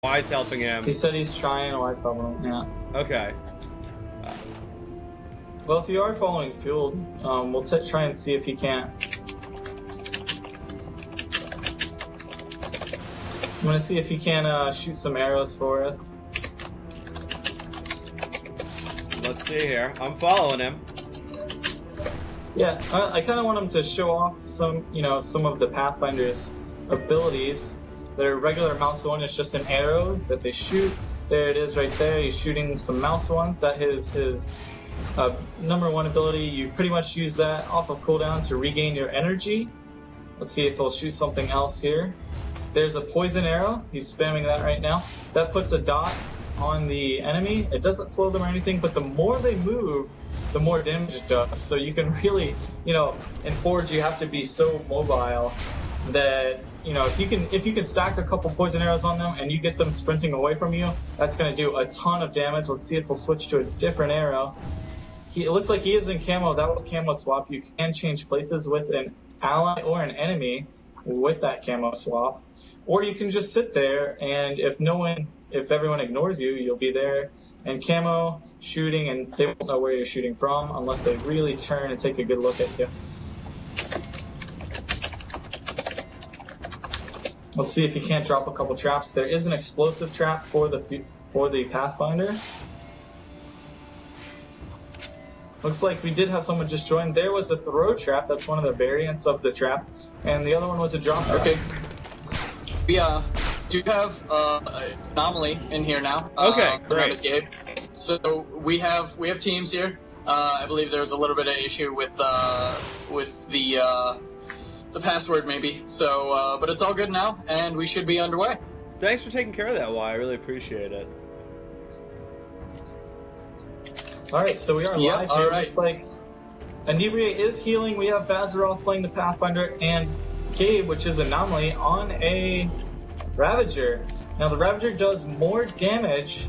Why's helping him? He said he's trying, why's helping him, yeah. Okay. Well, if you are following Fueled, we'll try and see if he can't. I'm gonna see if he can shoot some arrows for us. Let's see here. I'm following him. Yeah, I kind of want him to show off some, some of the Pathfinder's abilities. Their regular mouse one is just an arrow that they shoot. There it is right there. He's shooting some mouse ones. That is his number one ability. You pretty much use that off of cooldown to regain your energy. Let's see if he'll shoot something else here. There's a poison arrow. He's spamming that right now. That puts a dot on the enemy. It doesn't slow them or anything, but the more they move, the more damage it does. So you can really, in Forge you have to be so mobile that, if you can stack a couple poison arrows on them and you get them sprinting away from you, that's going to do a ton of damage. Let's see if we'll switch to a different arrow. It looks like he is in camo. That was camo swap. You can change places with an ally or an enemy with that camo swap. Or you can just sit there, and if everyone ignores you, you'll be there and camo shooting, and they won't know where you're shooting from unless they really turn and take a good look at you. Let's see if you can't drop a couple traps. There is an explosive trap for the Pathfinder. Looks like we did have someone just join. There was a throw trap. That's one of the variants of the trap, and the other one was a drop trap. Okay. We do have an anomaly in here now. Okay, My name great. is Gabe. So we have teams here. I believe there was a little bit of issue with the password maybe. So, but it's all good now, and we should be underway. Thanks for taking care of that, Y. I really appreciate it. Alright, so we are live here. All right. Looks like Inebriate is healing. We have Bazaroth playing the Pathfinder, and Gabe, which is Anomaly, on a Ravager. Now the Ravager does more damage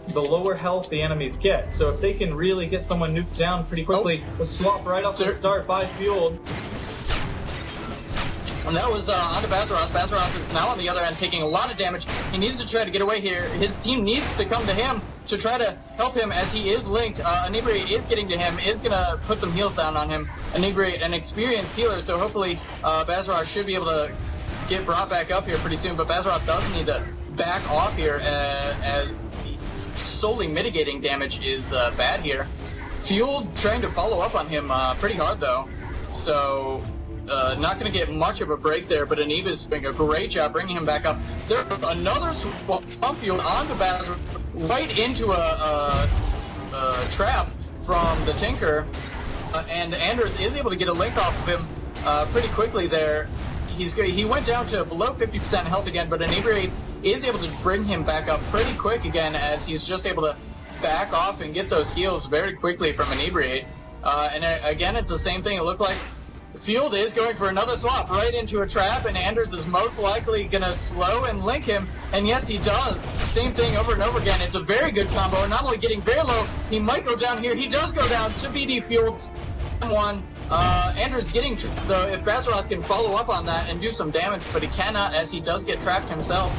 the lower health the enemies get. So if they can really get someone nuked down pretty quickly, the swap right off the start by Fueled. And that was onto Bazaroth. Bazaroth is now on the other end taking a lot of damage. He needs to try to get away here. His team needs to come to him to try to help him as he is linked. Inebriate is getting to him, is going to put some heals down on him. Inebriate, an experienced healer, so hopefully Bazaroth should be able to get brought back up here pretty soon. But Bazaroth does need to back off here as solely mitigating damage is bad here. Fueled trying to follow up on him pretty hard though. So not going to get much of a break there, but Anib is doing a great job bringing him back up. There's another swamp Fueled onto Bazaroth, right into a trap from the Tinker, and Anders is able to get a link off of him pretty quickly there. He went down to below 50% health again, but Inebriate is able to bring him back up pretty quick again as he's just able to back off and get those heals very quickly from Inebriate. And again, it's the same thing. It looked like Fueled is going for another swap right into a trap, and Anders is most likely going to slow and link him, and yes, he does. Same thing over and over again. It's a very good combo, not only getting very low, he might go down here. He does go down to BD Fueled's one. Anders getting, if Bazaroth can follow up on that and do some damage, but he cannot as he does get trapped himself.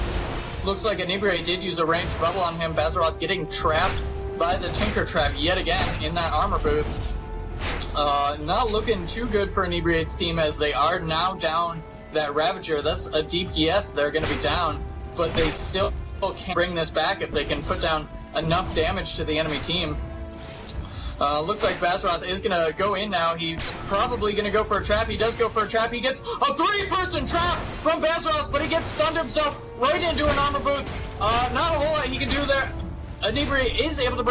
Looks like Inebriate did use a ranged bubble on him. Bazaroth getting trapped by the Tinker trap yet again in that armor booth. Not looking too good for Inebriate's team as they are now down that Ravager. That's a DPS they're going to be down, but they still can bring this back if they can put down enough damage to the enemy team. Looks like Bazaroth is going to go in now. He's probably going to go for a trap. He does go for a trap. He gets a three-person trap from Bazaroth, but he gets stunned himself right into an armor booth. Not a whole lot he can do there. Inebriate is able to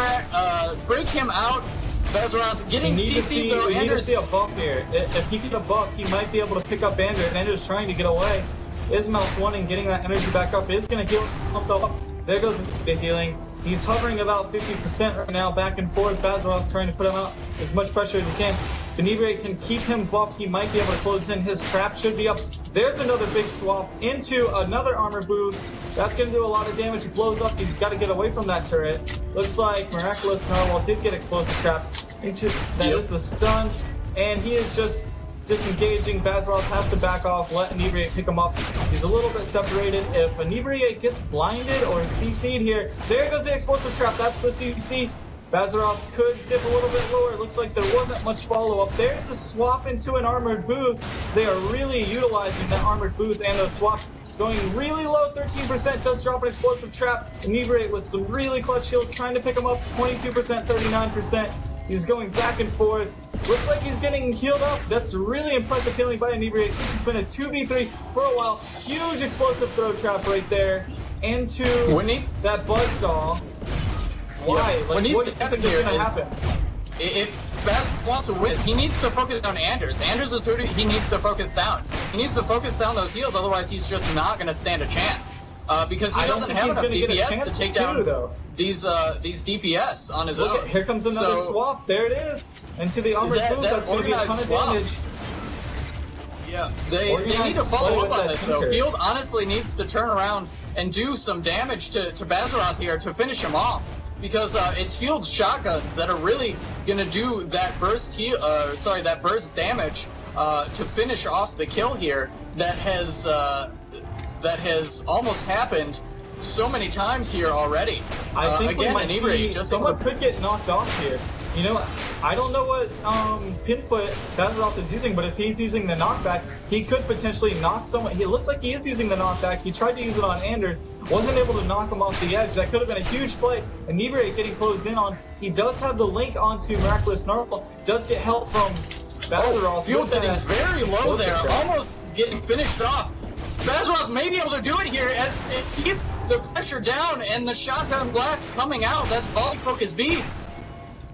break him out. Bazaroth getting CC'd though. We need to see a buff here. If he get a buff, he might be able to pick up Anders. Anders trying to get away. Ismail's wanting, getting that energy back up. Is going to heal himself up. There goes the healing. He's hovering about 50% right now, back and forth. Bazaroth trying to put him out as much pressure as he can. Inebriate can keep him buffed. He might be able to close in. His trap should be up. There's another big swap into another armor booth. That's going to do a lot of damage. He blows up. He's got to get away from that turret. Looks like Miraculous Narwhal did get explosive trap into that. Is the stun, and he is just disengaging. Bazaroth has to back off, let Inebriate pick him up. He's a little bit separated. If Inebriate gets blinded or CC'd here, there goes the explosive trap. That's the CC. Bazaroth could dip a little bit lower. It looks like there wasn't much follow-up. There's the swap into an armored booth. They are really utilizing that armored booth and those swaps. Going really low, 13%, does drop an explosive trap. Inebriate with some really clutch heals, trying to pick him up, 22%, 39%. He's going back and forth. Looks like he's getting healed up. That's really impressive healing by Inebriate. This has been a 2v3 for a while. Huge explosive throw trap right there into that buzzsaw. Why? Yeah, what needs to happen here is, if Baz wants to win, he needs to focus on Anders. Anders is who he needs to focus down. He needs to focus down those heals, otherwise he's just not going to stand a chance. Because he doesn't have enough DPS to take down these DPS on his own. Here comes another swap. There it is. Into the armored booth. That's going to be a ton of damage. Yeah, they need to follow up on this though. Field honestly needs to turn around and do some damage to Bazaroth here to finish him off. Because it's Field's shotguns that are really gonna do that burst damage to finish off the kill here. That has almost happened so many times here already. I think again, Inebriate just someone could get knocked off here. You know, I don't know what pinfoot Bazaroth is using, but if he's using the knockback, he could potentially knock someone. He looks like he is using the knockback. He tried to use it on Anders, wasn't able to knock him off the edge. That could have been a huge play. Inebriate getting closed in on. He does have the link onto Miraculous Snarl. Does get help from Bazaroth. Field getting very low there, almost getting finished off. Bazaroth may be able to do it here as it keeps the pressure down and the shotgun blast coming out. That volley poke is beat.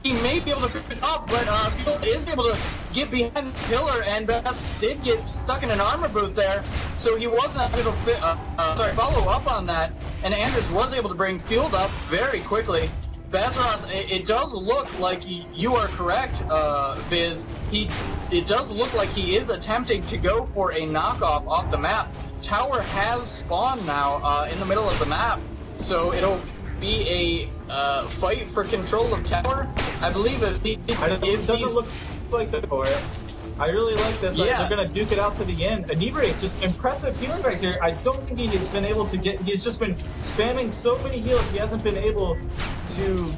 He may be able to pick it up, but Field is able to get behind the pillar, and Baz did get stuck in an armor booth there, so he wasn't able to follow up on that, and Anders was able to bring Field up very quickly. Bazaroth, it does look like you are correct, Viz. It does look like he is attempting to go for a knockoff off the map. Tower has spawned now in the middle of the map, so it'll be a fight for control of Tower. I believe it doesn't look like the core. I really like this. Yeah. They're going to duke it out to the end. Inebriate, just impressive healing right here. I don't think he has been able to get... He's just been spamming so many heals. He hasn't been able to,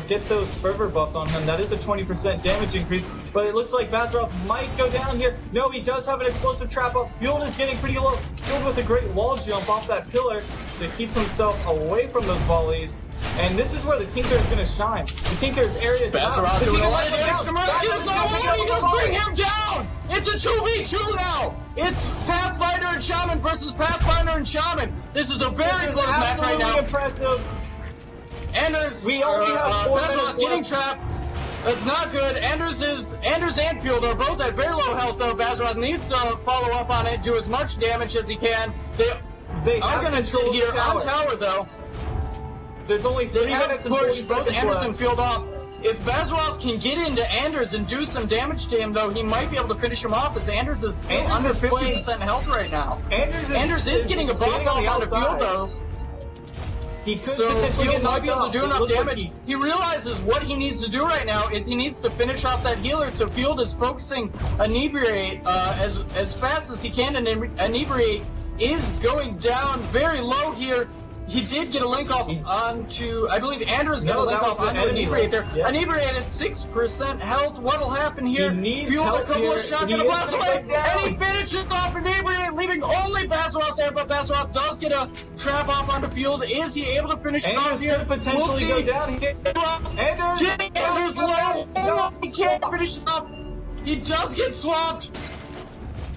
get those fervor buffs on him. That is a 20% damage increase. But it looks like Bazaroth might go down here. No, he does have an explosive trap up. Field is getting pretty low. Field with a great wall jump off that pillar to keep himself away from those volleys. And this is where the Tinker is going to shine. The Tinker's area... Bazaroth doing a lot of damage to Miraculous. He does bring him down! It's a 2v2 now! It's Pathfinder and Shaman versus Pathfinder and Shaman. This is a very close match right now. Impressive. Anders, Bazaroth getting trapped. That's not good. Anders and Field are both at very low health though. Bazaroth needs to follow up on it, do as much damage as he can. They are going to sit here on tower though. There's only 3 minutes and 40 push both seconds Anders left. and Field off. If Bazaroth can get into Anders and do some damage to him, though, he might be able to finish him off, as Anders is still under 50% health right now. Anders is getting a buff off on the Field, though. He could so Field might be able to do enough damage. Like he realizes what he needs to do right now is he needs to finish off that healer, so Field is focusing Inebriate as fast as he can, and Inebriate is going down very low here. He did get a link off onto, I believe Anders got a link off onto Inebriate there. Yep. Inebriate at 6% health. What'll happen here? Field a couple of shotgun blasts away, and he finishes off Inebriate, leaving only Bazaroth there, but Bazaroth does get a trap off onto Field. Is he able to finish it off here? We'll see. Go down. Anders low. No, he can't finish it off. He does get swapped.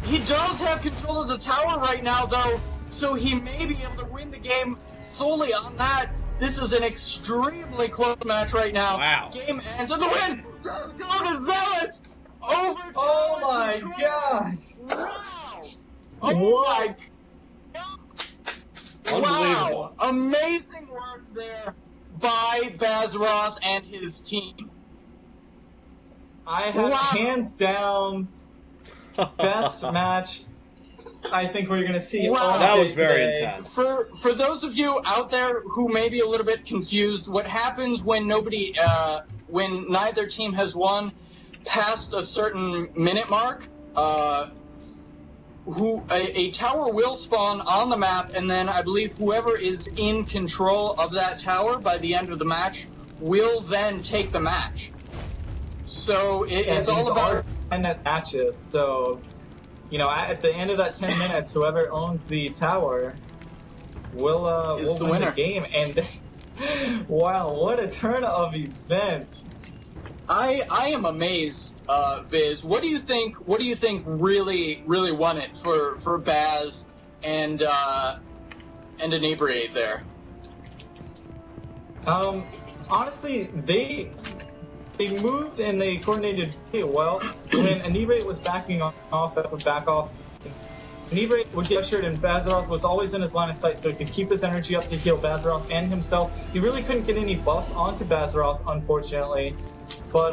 He does have control of the tower right now, though, so he may be able to win the game solely on that. This is an extremely close match right now. Wow. Game ends and the win does go to Zealous over to Oh my gosh. Wow. Oh my God. Wow. Amazing work there by Bazaroth and his team. I have hands down best match I think we're going to see. That was very intense. For those of you out there who may be a little bit confused, what happens when when neither team has won past a certain minute mark, a tower will spawn on the map, and then I believe whoever is in control of that tower by the end of the match will then take the match. So it's all about 10-minute matches. So, you know, at the end of that 10 minutes, whoever owns the tower will win the game. And wow, what a turn of events! I am amazed, Viz. What do you think really won it for Baz and Inebriate there? Honestly, they moved and they coordinated pretty well. When Inebriate was backing off, that would back off. Inebriate would get pressured, and Bazaroth was always in his line of sight, so he could keep his energy up to heal Bazaroth and himself. He really couldn't get any buffs onto Bazaroth, unfortunately, but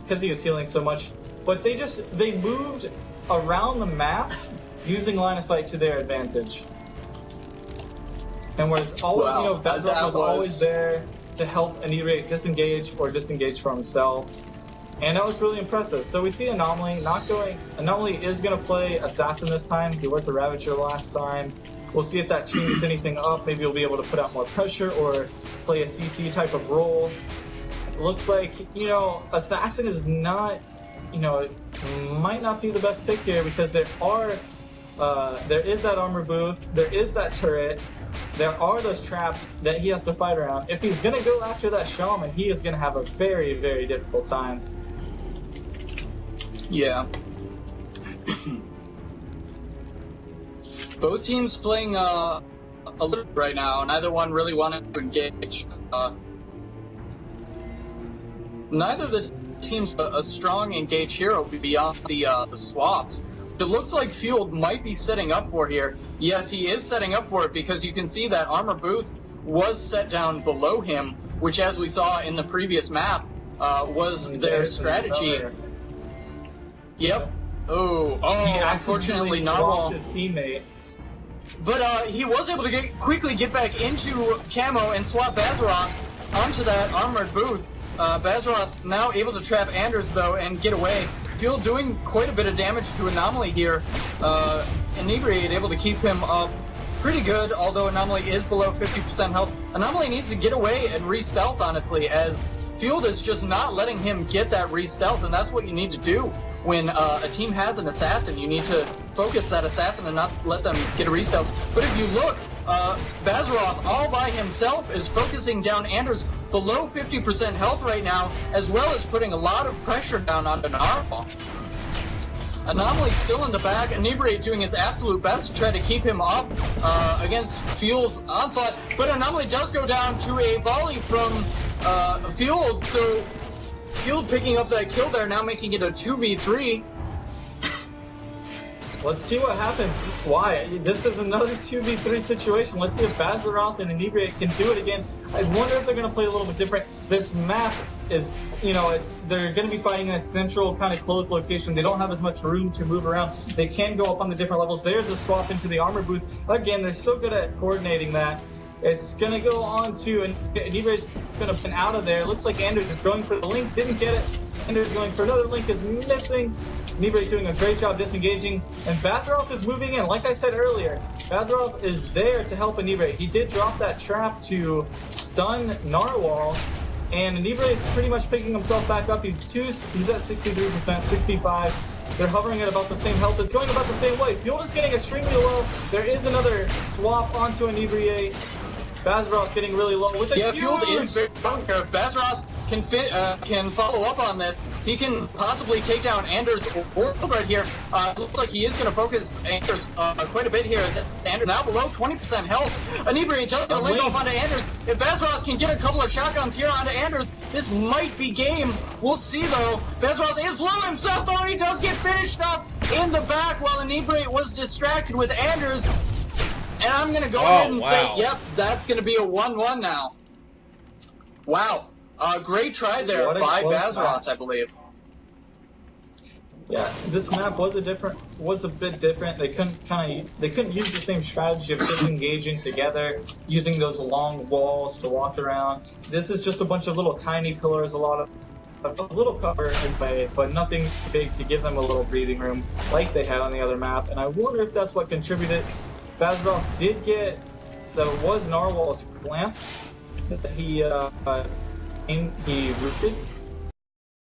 because he was healing so much. But they moved around the map using line of sight to their advantage. And was always, you know, Bazaroth was always there to help Inebriate disengage or disengage for himself. And that was really impressive. So we see Anomaly Anomaly is going to play Assassin this time. He was a Ravager last time. We'll see if that changes anything up. Maybe he'll be able to put out more pressure or play a CC type of role. It looks like, you know, Assassin is not, you know, it might not be the best pick here because there is that armor booth, there is that turret, there are those traps that he has to fight around. If he's going to go after that Shaman, he is going to have a very, very difficult time. Yeah. Both teams playing a little right now. Neither one really wanted to engage. Neither of the teams a strong engage hero beyond the swaps. It looks like Field might be setting up for here. Yes, he is setting up for it because you can see that armor booth was set down below him, which, as we saw in the previous map, was their strategy. Yep. Oh! Unfortunately, Narwhal. His teammate. But he was able to quickly get back into camo and swap Bazaroth onto that armored booth. Bazaroth now able to trap Anders though and get away. Field doing quite a bit of damage to Anomaly here. Inebriate able to keep him up pretty good, although Anomaly is below 50% health. Anomaly needs to get away and re-stealth, honestly, as Field is just not letting him get that re-stealth, and that's what you need to do when a team has an assassin. You need to focus that assassin and not let them get a re-stealth. But if you look, Bazaroth all by himself is focusing down Anders below 50% health right now, as well as putting a lot of pressure down onto Narwhal. Anomaly still in the back, Inebriate doing his absolute best to try to keep him up against Field's onslaught, but Anomaly does go down to a volley from Field, so Field picking up that kill there, now making it a 2v3. Let's see what happens. Why? This is another 2v3 situation. Let's see if Bazaroth and Inebriate can do it again. I wonder if they're going to play a little bit different. This map is, you know, they're going to be fighting in a central kind of closed location. They don't have as much room to move around. They can go up on the different levels. There's a swap into the armor booth. Again, they're so good at coordinating that. It's going to go on to, and Inebriate's going to pin out of there. It looks like Anders is going for the link, didn't get it. Anders going for another link, is missing. Inebriate's doing a great job disengaging, and Bazaroth is moving in. Like I said earlier, Bazaroth is there to help Inebriate. He did drop that trap to stun Narwhal, and Inebriate's pretty much picking himself back up. He's at 63%, 65. They're hovering at about the same health. It's going about the same way. Field is getting extremely low. There is another swap onto Inebriate. Bazaroth getting really low with a huge... Field is very low here. Bazaroth can follow up on this. He can possibly take down Anders or right here. It looks like he is going to focus Anders quite a bit here. As Anders now below 20% health. Inebriate just going to link off onto Anders. If Bazaroth can get a couple of shotguns here onto Anders, this might be game. We'll see though. Bazaroth is low himself though, and he does get finished up in the back while Inebriate was distracted with Anders. And I'm going to go ahead and say, yep, that's going to be a 1-1 now. Wow. Great try there by Bazaroth, I believe. Yeah, this map was a bit different. They couldn't use the same strategy of disengaging together, using those long walls to walk around. This is just a bunch of little tiny pillars, a lot of a little cover in play, but nothing big to give them a little breathing room like they had on the other map. And I wonder if that's what contributed. Bazarov did get was Narwhal's clamp that he rooted.